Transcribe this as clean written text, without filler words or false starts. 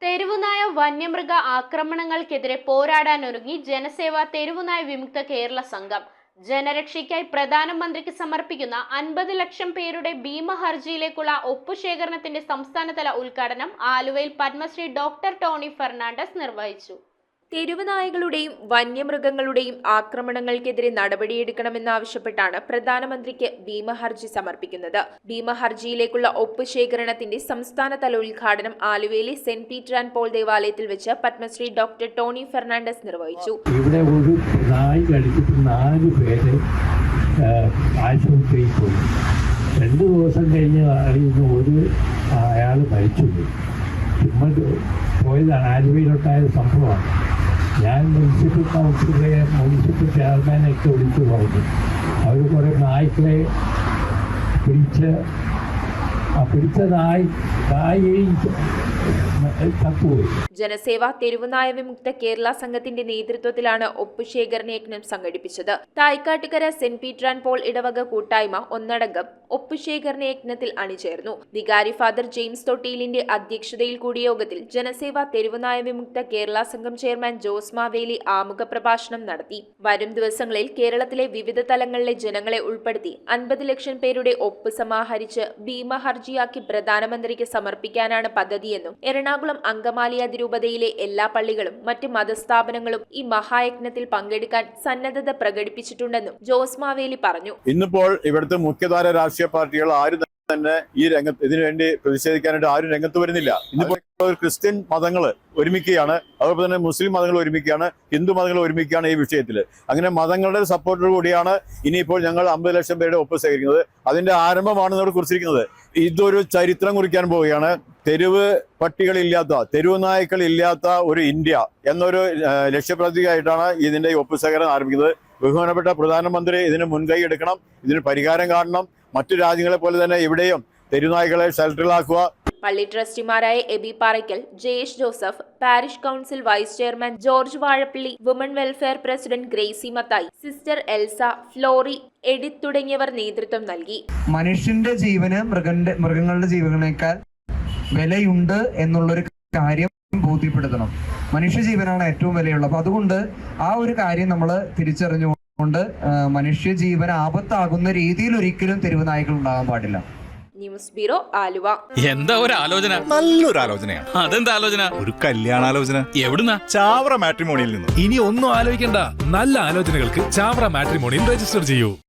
തെരുവുനായ വന്യമൃഗ ആക്രമണങ്ങൾക്കെതിരെ പോരാടാനൊരുങ്ങി ജനസേവ തെരുവുനായ വിമുക്ത കേരള സംഘം. ജനരക്ഷയ്ക്കായി പ്രധാനമന്ത്രിക്ക് സമർപ്പിക്കുന്ന 50 ലക്ഷം പേരുടെ ഭീമ ഹർജിയിലേക്കുള്ള ഒപ്പുശേഖരണത്തിന്റെ സംസ്ഥാനതല ഉദ്ഘാടനം ആലുവയിൽ പത്മശ്രീ ഡോക്ടർ ടോണി ഫെർണാണ്ടസ് നിർവഹിച്ചു. തെരുവുനായകളുടെയും വന്യമൃഗങ്ങളുടെയും ആക്രമണങ്ങൾക്കെതിരെ നടപടിയെടുക്കണമെന്നാവശ്യപ്പെട്ടാണ് പ്രധാനമന്ത്രിക്ക് ഭീമഹർജി സമർപ്പിക്കുന്നത്. ഭീമഹർജിയിലേക്കുള്ള ഒപ്പുശേഖരണത്തിന്റെ സംസ്ഥാനതല ഉദ്ഘാടനം ആലുവയിലെ സെന്റ് പീറ്റർ ആൻഡ് പോൾ ദേവാലയത്തിൽ വെച്ച് പത്മശ്രീ ഡോക്ടർ ടോണി ഫെർണാണ്ടസ് നിർവഹിച്ചു. ഇവിടെ ഒരു നായി കടിച്ചിട്ട് 4 പേര് ആശുപത്രിയിൽ പോയി. 2 ദിവസം കഴിഞ്ഞ് അറിയുന്ന അയാൾ മരിച്ചുപോയി. ചുമ്മാ പോയതാണ്. ആലുവയിലോട്ടായ സംഭവമാണ്. ഞാൻ മുനിസിപ്പൽ കൗൺസിലെ മുനിസിപ്പൽ ചെയർമാനെയൊക്കെ വിളിച്ചു പറഞ്ഞു. അവർ കുറേ നായ്ക്കളെ പിടിച്ച നായി തത്തുപോയി. ജനസേവ തെരുവുനായ വിമുക്ത കേരള സംഘത്തിന്റെ നേതൃത്വത്തിലാണ് ഒപ്പുശേഖരണ യജ്ഞം സംഘടിപ്പിച്ചത്. Thaikkattukara saint Peter and Paul ഇടവക കൂട്ടായ്മ ഒന്നടങ്കം ഒപ്പുശേഖരണ യജ്ഞത്തിൽ അണിചേർന്നു. വികാരി ഫാദർ ജെയിംസ് തൊട്ടിയിലിന്റെ അധ്യക്ഷതയിൽ കൂടിയ യോഗത്തിൽ ജനസേവ തെരുവുനായ വിമുക്ത കേരള സംഘം ചെയർമാൻ ജോസ് മാവേലി ആമുഖ പ്രഭാഷണം നടത്തി. വരും ദിവസങ്ങളിൽ കേരളത്തിലെ വിവിധ തലങ്ങളിലെ ജനങ്ങളെ ഉൾപ്പെടുത്തി 50 ലക്ഷം പേരുടെ ഒപ്പ് സമാഹരിച്ച് ഭീമഹർജിയാക്കി പ്രധാനമന്ത്രിക്ക് സമർപ്പിക്കാനാണ് പദ്ധതിയെന്നും എറണാകുളം അങ്കമാലി അതിരൂപതയിലെ എല്ലാ പള്ളികളും മറ്റ് മതസ്ഥാപനങ്ങളും ഈ മഹായജ്ഞത്തിൽ പങ്കെടുക്കാൻ സന്നദ്ധത പ്രകടിപ്പിച്ചിട്ടുണ്ടെന്നും ജോസ് മാവേലി പറഞ്ഞു. ഇന്നിപ്പോൾ ഇവിടുത്തെ മുഖ്യധാര രാഷ്ട്രീയ പാർട്ടികൾ ആരും തന്നെ ഈ രംഗത്ത് ഇതിനുവേണ്ടി പ്രതിഷേധിക്കാനായിട്ട് ആരും രംഗത്ത് വരുന്നില്ല. ഇന്നിപ്പോൾ ക്രിസ്ത്യൻ മതങ്ങൾ ഒരുമിക്കുകയാണ്, അതോടൊപ്പം തന്നെ മുസ്ലിം മതങ്ങൾ ഒരുമിക്കുകയാണ്, ഹിന്ദു മതങ്ങൾ ഒരുമിക്കുകയാണ് ഈ വിഷയത്തിൽ. അങ്ങനെ മതങ്ങളുടെ സപ്പോർട്ടോടു കൂടിയാണ് ഇനിയിപ്പോൾ ഞങ്ങൾ 50 ലക്ഷം പേരുടെ ഒപ്പ് ശേഖരിക്കുന്നത്. അതിന്റെ ആരംഭമാണ് നമ്മൾ കുറിച്ചിരിക്കുന്നത്. ഇതൊരു ചരിത്രം കുറിക്കാൻ പോവുകയാണ്. തെരുവ് പട്ടികളില്ലാത്ത, തെരുവ് നായ്ക്കളില്ലാത്ത ഒരു ഇന്ത്യ എന്നൊരു ലക്ഷ്യപ്രതിയായിട്ടാണ് ഇതിന്റെ ഒപ്പ് ശേഖരണം ആരംഭിക്കുന്നത്. ബഹുമാനപ്പെട്ട പ്രധാനമന്ത്രി ഇതിന് മുൻകൈ എടുക്കണം, ഇതിന് പരിഹാരം കാണണം. മറ്റു രാജ്യങ്ങളെ പോലെ തന്നെ ഇവിടെയും തെരുവുനായ്ക്കളെ ഷെൽട്ടറിലാക്കുക. പള്ളി ട്രസ്റ്റിമാരായ Aby Parackal, Jayesh Joseph, parish council vice chairman George Vazhappally, woman welfare president Gracy Mathai, sister Elsa, Flory, Edith തുടങ്ങിയവർ നേതൃത്വം നൽകി. മനുഷ്യന്റെ ജീവന് മൃഗങ്ങളുടെ ജീവനേക്കാൾ വിലയുണ്ട് എന്നുള്ളൊരു കാര്യം ബോധ്യപ്പെടുത്തണം. മനുഷ്യജീവനാണ് ഏറ്റവും വിലയുള്ളത്. അപ്പൊ അതുകൊണ്ട് ആ ഒരു കാര്യം നമ്മൾ തിരിച്ചറിഞ്ഞുകൊണ്ട് മനുഷ്യജീവൻ ആപത്താകുന്ന രീതിയിൽ ഒരിക്കലും തെരുവ് നായ്ക്കൾ ഉണ്ടാകാൻ പാടില്ല. News bureau, Aluva. എന്താ ഒരു ആലോചന? നല്ലൊരു ആലോചനയാണ്. അതെന്താ ആലോചന? ഒരു കല്യാണാലോചന. എവിടുന്നാ? ചാവറ മാട്രിമോണിയിൽ നിന്ന്. ഇനി ഒന്നും ആലോചിക്കണ്ട. നല്ല ആലോചനകൾക്ക് ചാവറ മാട്രിമോണിയിൽ രജിസ്റ്റർ ചെയ്യൂ.